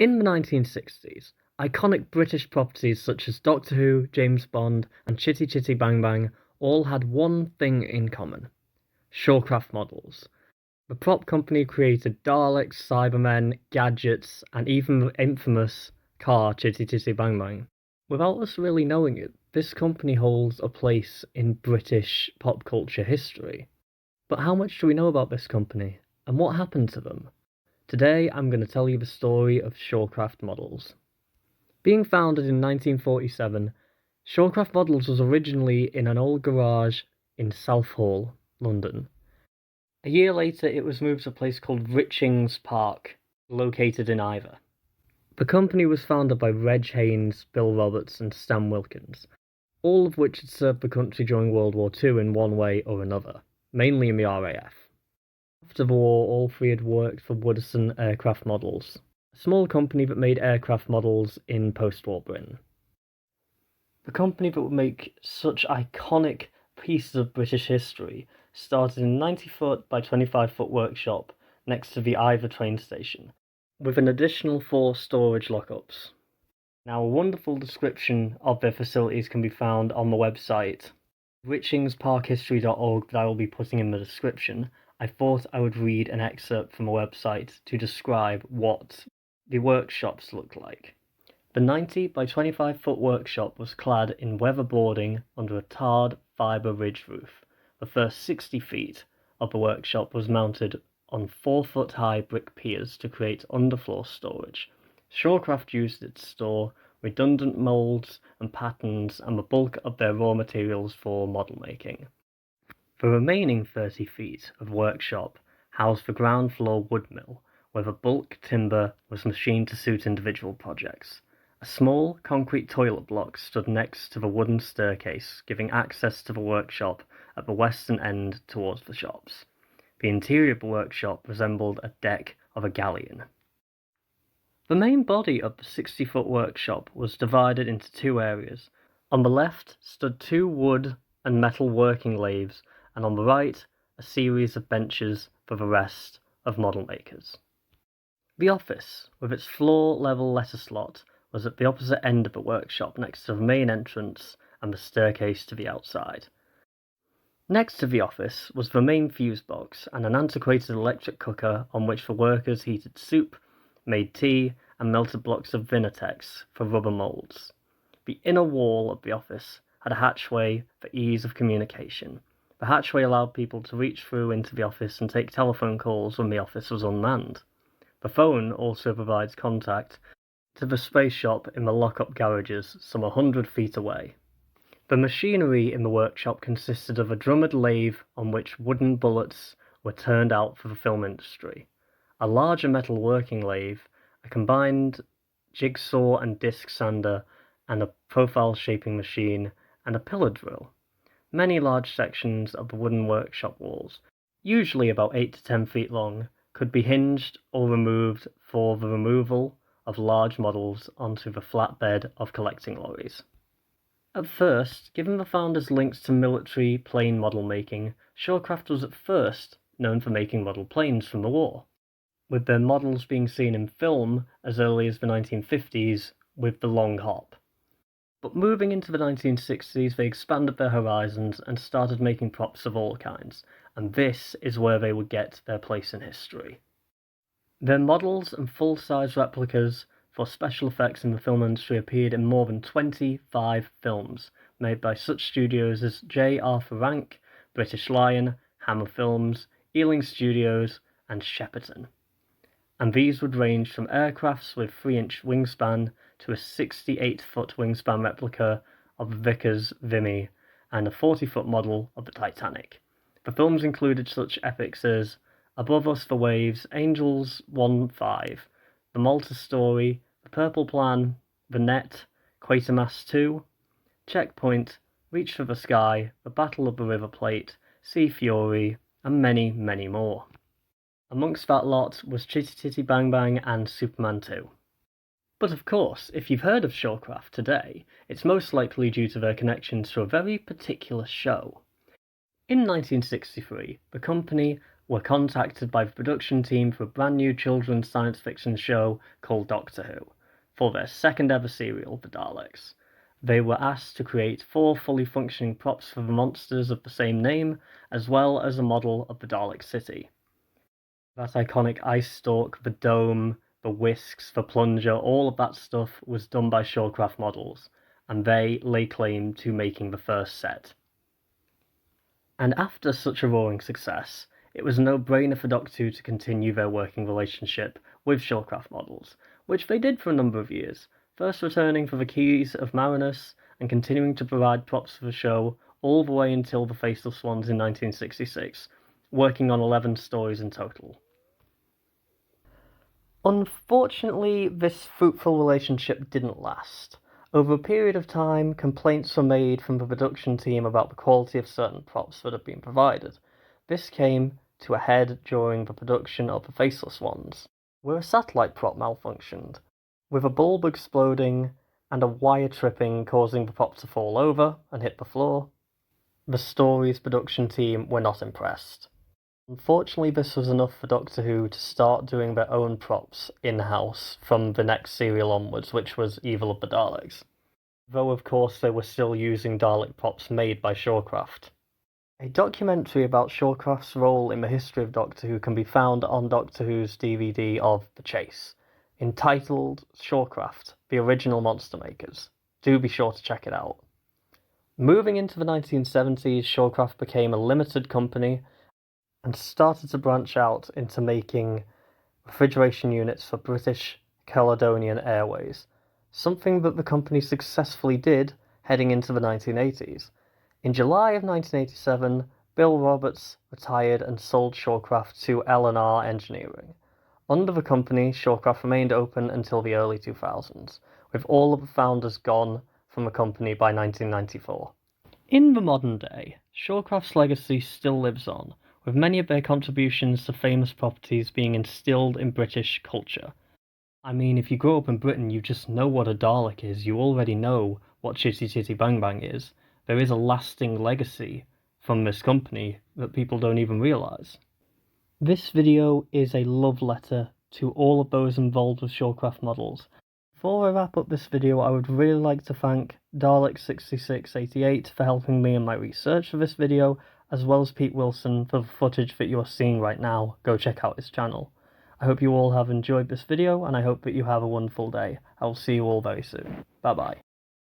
In the 1960s, iconic British properties such as Doctor Who, James Bond, and Chitty Chitty Bang Bang all had one thing in common: Shawcraft Models. The prop company created Daleks, Cybermen, gadgets, and even the infamous car Chitty Chitty Bang Bang. Without us really knowing it, this company holds a place in British pop culture history. But how much do we know about this company, and what happened to them? Today I'm going to tell you the story of Shawcraft Models. Being founded in 1947, Shawcraft Models was originally in an old garage in Southall, London. A year later it was moved to a place called Richings Park, located in Ivor. The company was founded by Reg Haynes, Bill Roberts and Stan Wilkins, all of which had served the country during World War II in one way or another, mainly in the RAF. After the war, all three had worked for Unsung Aircraft Models, a small company that made aircraft models in post-war Britain. The company that would make such iconic pieces of British history started in a 90-foot by 25-foot workshop next to the Ivor train station, with an additional 4 storage lockups. Now, a wonderful description of their facilities can be found on the website richingsparkhistory.org that I will be putting in the description. I thought I would read an excerpt from the website to describe what the workshops looked like. The 90 by 25-foot workshop was clad in weather boarding under a tarred fibre ridge roof. The first 60 feet of the workshop was mounted on 4-foot-high brick piers to create underfloor storage. Shawcraft used it to store redundant moulds and patterns and the bulk of their raw materials for model making. The remaining 30 feet of workshop housed the ground floor wood mill, where the bulk timber was machined to suit individual projects. A small concrete toilet block stood next to the wooden staircase, giving access to the workshop at the western end towards the shops. The interior of the workshop resembled a deck of a galleon. The main body of the 60-foot workshop was divided into 2 areas. On the left stood 2 wood and metal working lathes, and on the right a series of benches for the rest of model makers. The office, with its floor-level letter slot, was at the opposite end of the workshop next to the main entrance and the staircase to the outside. Next to the office was the main fuse box and an antiquated electric cooker on which the workers heated soup, made tea, and melted blocks of Vinatex for rubber moulds. The inner wall of the office had a hatchway for ease of communication. The hatchway allowed people to reach through into the office and take telephone calls when the office was unmanned. The phone also provides contact to the space shop in the lock-up garages some 100 feet away. The machinery in the workshop consisted of a drummered lathe on which wooden bullets were turned out for the film industry, a larger metal working lathe, a combined jigsaw and disc sander, and a profile shaping machine, and a pillar drill. Many large sections of the wooden workshop walls, usually about 8 to 10 feet long, could be hinged or removed for the removal of large models onto the flatbed of collecting lorries. At first, given the founders' links to military plane model making, Shawcraft was at first known for making model planes from the war, with their models being seen in film as early as the 1950s with the long hop. But moving into the 1960s, they expanded their horizons and started making props of all kinds, and this is where they would get their place in history. Their models and full-size replicas for special effects in the film industry appeared in more than 25 films, made by such studios as J. Arthur Rank, British Lion, Hammer Films, Ealing Studios, and Shepperton. And these would range from aircrafts with 3-inch wingspan to a 68-foot wingspan replica of the Vickers Vimy and a 40-foot model of the Titanic. The films included such epics as Above Us the Waves, Angels 1-5, The Malta Story, The Purple Plan, The Net, Quatermass 2, Checkpoint, Reach for the Sky, The Battle of the River Plate, Sea Fury, and many, many more. Amongst that lot was Chitty Chitty Bang Bang and Superman 2. But of course, if you've heard of Shawcraft today, it's most likely due to their connections to a very particular show. In 1963, the company were contacted by the production team for a brand new children's science fiction show called Doctor Who, for their second ever serial, The Daleks. They were asked to create 4 fully functioning props for the monsters of the same name, as well as a model of the Dalek city. That iconic ice stalk, the dome, the whisks, the plunger, all of that stuff was done by Shawcraft Models, and they lay claim to making the first set. And after such a roaring success, it was a no-brainer for Doctor Who to continue their working relationship with Shawcraft Models, which they did for a number of years, first returning for the Keys of Marinus and continuing to provide props for the show all the way until The Faceless Swans in 1966, working on 11 stories in total. Unfortunately, this fruitful relationship didn't last. Over a period of time, complaints were made from the production team about the quality of certain props that had been provided. This came to a head during the production of The Faceless Ones, where a satellite prop malfunctioned, with a bulb exploding and a wire tripping causing the prop to fall over and hit the floor. The story's production team were not impressed. Unfortunately, this was enough for Doctor Who to start doing their own props in-house from the next serial onwards, which was Evil of the Daleks. Though, of course, they were still using Dalek props made by Shawcraft. A documentary about Shawcraft's role in the history of Doctor Who can be found on Doctor Who's DVD of The Chase, entitled Shawcraft, The Original Monster Makers. Do be sure to check it out. Moving into the 1970s, Shawcraft became a limited company and started to branch out into making refrigeration units for British Caledonian Airways, something that the company successfully did heading into the 1980s. In July of 1987, Bill Roberts retired and sold Shawcraft to L&R Engineering. Under the company, Shawcraft remained open until the early 2000s, with all of the founders gone from the company by 1994. In the modern day, Shawcraft's legacy still lives on, with many of their contributions to famous properties being instilled in British culture. I mean, if you grow up in Britain, you just know what a Dalek is, you already know what Chitty Chitty Bang Bang is. There is a lasting legacy from this company that people don't even realise. This video is a love letter to all of those involved with Shawcraft Models. Before I wrap up this video, I would really like to thank Daleks6688 for helping me in my research for this video, as well as Pete Wilson for the footage that you are seeing right now. Go check out his channel. I hope you all have enjoyed this video, and I hope that you have a wonderful day. I will see you all very soon. Bye bye.